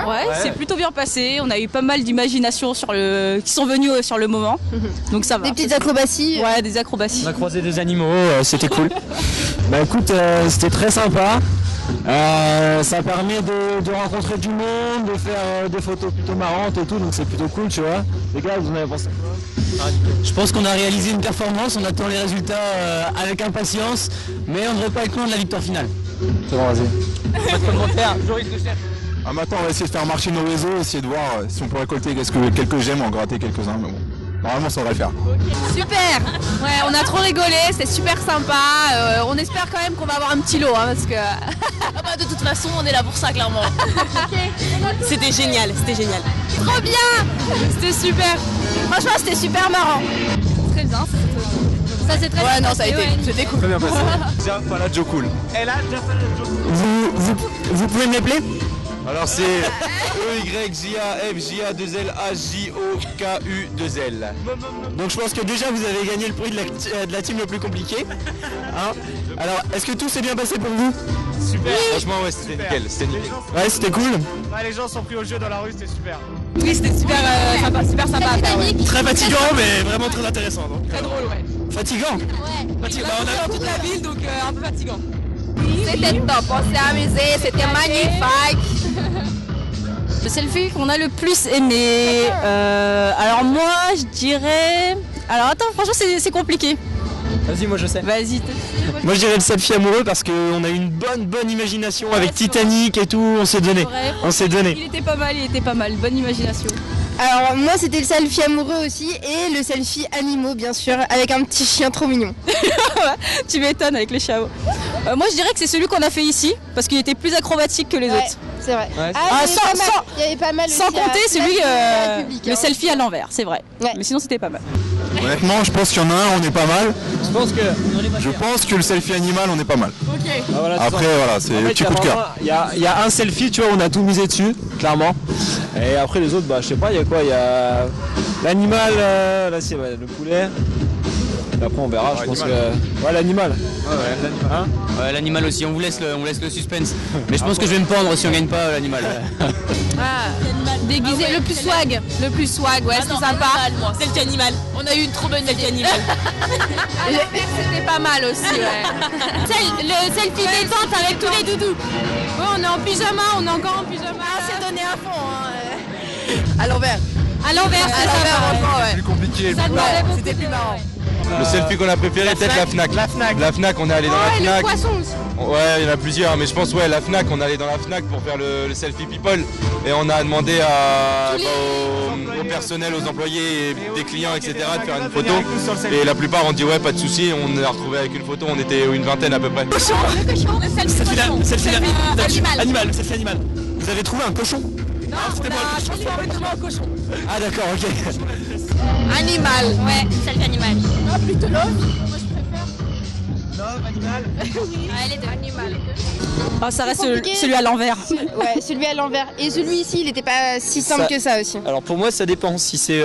Ouais, c'est plutôt bien passé. On a eu pas mal d'imagination qui sont venus sur le moment. Donc ça va. Des petites acrobaties. Ouais, des acrobaties. On a croisé des animaux, c'était cool. Bah écoute, c'était très sympa. Ça permet de rencontrer du monde, de faire des photos plutôt marrantes et tout, donc c'est plutôt cool, tu vois. Les gars, vous en avez pensé quoi? Je pense qu'on a réalisé une performance, on attend les résultats avec impatience, mais on ne devrait pas être loin de la victoire finale. C'est bon, vas-y. Pas de commentaires, Joris de chef. Ah, maintenant, on va essayer de faire marcher nos réseaux, essayer de voir si on peut récolter quelques j'aime, en gratter quelques-uns, mais bon. Normalement, ça devrait le faire. Super. Ouais, on a trop rigolé, c'était super sympa. On espère quand même qu'on va avoir un petit lot, hein, parce que... Ah bah, de toute façon, on est là pour ça, clairement. C'était génial, c'était génial. Trop bien. C'était super. Franchement, c'était super marrant. Très bien. Ça c'est très bien. Ouais, non, ça a été, c'était cool. Très bien passé. Jafala Joe Cool. Et là, vous pouvez me l'appeler? Alors c'est EYJAFJA2LAJOKU2L. Donc je pense que déjà vous avez gagné le prix de la team le plus compliqué. Hein, alors est-ce que tout s'est bien passé pour vous? Super. Franchement ouais, c'était nickel, c'était nickel. Ouais, c'était cool. Ouais, les gens sont pris au jeu dans la rue, c'était super. Oui, c'était super sympa à faire. Ouais. Très fatigant mais vraiment très intéressant. Donc, Très drôle, ouais. fatigant. Fatigant. On a dans toute la ville, donc un peu fatigant. C'était top, on s'est amusé, c'était magnifique. Le selfie qu'on a le plus aimé. Alors moi, je dirais. Alors attends, franchement, c'est compliqué. Vas-y, moi je sais. Vas-y. Moi je dirais le selfie amoureux parce qu'on a eu une bonne imagination avec Titanic et tout, on s'est donné. On s'est donné. Il était pas mal. Bonne imagination. Alors moi c'était le selfie amoureux aussi et le selfie animaux bien sûr avec un petit chien trop mignon. Tu m'étonnes avec les chaos. Moi je dirais que c'est celui qu'on a fait ici parce qu'il était plus acrobatique que les autres. C'est vrai. Ouais. Il y avait pas mal Sans aussi compter à celui la République, le hein. selfie à l'envers, c'est vrai. Ouais. Mais sinon c'était pas mal. Honnêtement, je pense qu'il y en a un, on est pas mal. Je pense que Le selfie animal, on est pas mal. Après, voilà, c'est le petit coup de cœur. Il y a un selfie, tu vois, on a tout misé dessus, clairement. Et après les autres, bah je sais pas, il y a quoi? Il y a l'animal, là c'est le poulet. Et après on verra, je pense que... Ouais, l'animal. Hein ouais, l'animal aussi, on vous laisse le suspense. Mais je pense que je vais me pendre si on gagne pas l'animal. Déguisé, le plus swag, ouais, c'était sympa. Selfie animal. On a eu une trop bonne selfie animal. C'était pas mal aussi, ouais. Le selfie détente avec tous les doudous. Ouais, on est en pyjama, on est encore en pyjama. On s'est donné à fond. À l'envers. À l'envers, c'est sympa. franchement ouais. Plus compliqué. C'était plus marrant. Le selfie qu'on a préféré, peut-être la Fnac. La Fnac, on est allé dans la Fnac. Le poisson aussi. Ouais, il y en a plusieurs, mais je pense la Fnac, on est allé dans la Fnac pour faire le selfie people et on a demandé au personnel, aux employés, et des clients, etc. de faire une photo. Et la plupart ont dit ouais, pas de souci, on a retrouvé avec une photo, on était une vingtaine à peu près. Le selfie animal. Vous avez trouvé un cochon? Non, c'était moi le cochon. Ah d'accord, ok. Animal. Ouais, selfie animal. Ah, plutôt love. Love, animal. Ouais, les deux. Animal. Ah, ça reste compliqué. celui à l'envers. Ouais, celui à l'envers. Et celui ici, il était pas si simple que ça aussi. Alors pour moi ça dépend si c'est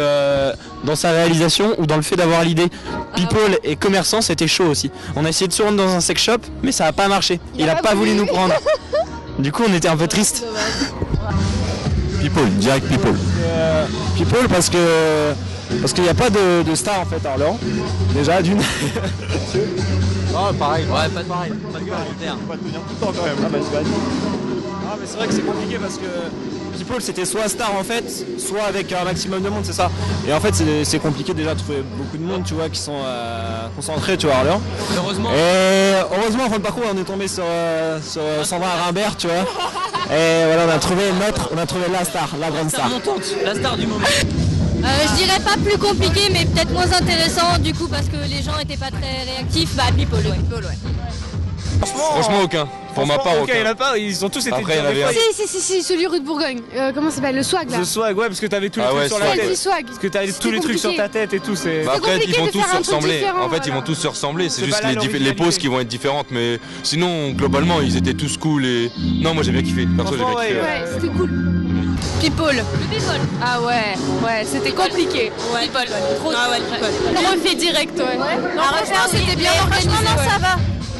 dans sa réalisation ou dans le fait d'avoir l'idée. People et commerçant c'était chaud aussi. On a essayé de se rendre dans un sex shop mais ça a pas marché. Il a pas voulu nous prendre. Du coup on était un peu triste. People, direct people. People parce qu'il n'y a pas de star en fait à Orléans. Déjà d'une. Oh pareil, ouais, pas de commentaire. On va tenir tout le temps quand même. Ah bah tu vas dire. Ah mais c'est vrai que c'est compliqué parce que People c'était soit star en fait, soit avec un maximum de monde, c'est ça. Et en fait c'est compliqué déjà de trouver beaucoup de monde, tu vois, qui sont concentrés, tu vois, à Orléans. Heureusement. Et heureusement en fin de parcours on est tombé sur Sandra Rimbert, tu vois. Et voilà, on a trouvé la star, la grande star. La star du moment. Je dirais pas plus compliqué, mais peut-être moins intéressant du coup parce que les gens étaient pas très réactifs. Bah, people, ouais. Franchement, aucun. Pour ma part, aucun. Il y en a pas, ils ont tous été. Après, il y en avait un. Si, celui rue de Bourgogne. Comment ça s'appelle? Le swag là. Le swag, ouais, parce que t'avais tous les Ah trucs ouais, sur la swag, tête. ouais. Swag. Parce que t'avais tous C'était les trucs sur compliqué. ta tête et tout, c'est. Bah après, ils vont compliqué tous de se faire un truc ressembler. différent, En fait, ils voilà. vont tous se ressembler. C'est C'est juste pas là les l'originalité. poses qui vont être différentes. Mais sinon, globalement, ils étaient tous cool. Et non, moi j'ai bien kiffé. Perso, j'ai bien Franchement, kiffé. ouais. C'était cool. People. People. Ah ouais, c'était compliqué. Ouais. People. Trop. Ah ouais, people. Refait direct, ouais. Non, franchement, c'était bien organisé. Franchement, non, ouais. ça va.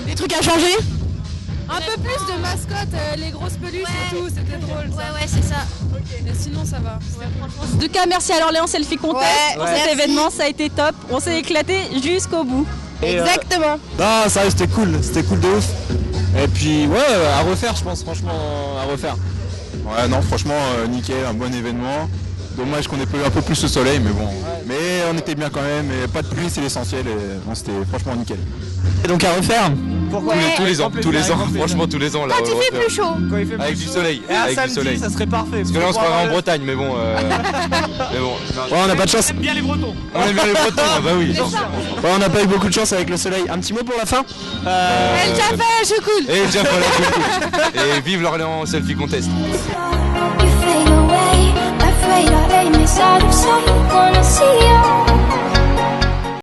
Des trucs à changer? Un peu plus de mascotte, les grosses peluches et tout, c'était drôle. Ouais, c'est ça. Mais sinon, ça va. En tout cas, merci à l'Orléans Selfie Contest pour cet merci. événement, ça a été top. On s'est éclaté jusqu'au bout. Exactement. Non, ça c'était cool de ouf. Et puis ouais, à refaire je pense, franchement, à refaire. Ouais, non, franchement, nickel, un bon événement. Dommage qu'on ait pas eu un peu plus de soleil, mais bon. Mais on était bien quand même, et pas de pluie, c'est l'essentiel, et bon, c'était franchement nickel. Et donc à refaire. Pourquoi Tous les ans, franchement tous les ans là. Quand il fait plus chaud. Quand il fait Avec plus du chaud. soleil, Et un avec du samedi, soleil. ça serait parfait. Parce que là on se croirait en Bretagne, mais bon. Mais bon. Ouais, on n'a pas de chance. J'aime bien les Bretons. On aime bien les Bretons, bah oui. Ouais, on n'a pas eu beaucoup de chance avec le soleil. Un petit mot pour la fin. Elle t'a fait, je coule. Et déjà voilà, et vive l'Orléans Selfie Contest. You fade away, afraid our aim is out of sight. Wanna see you.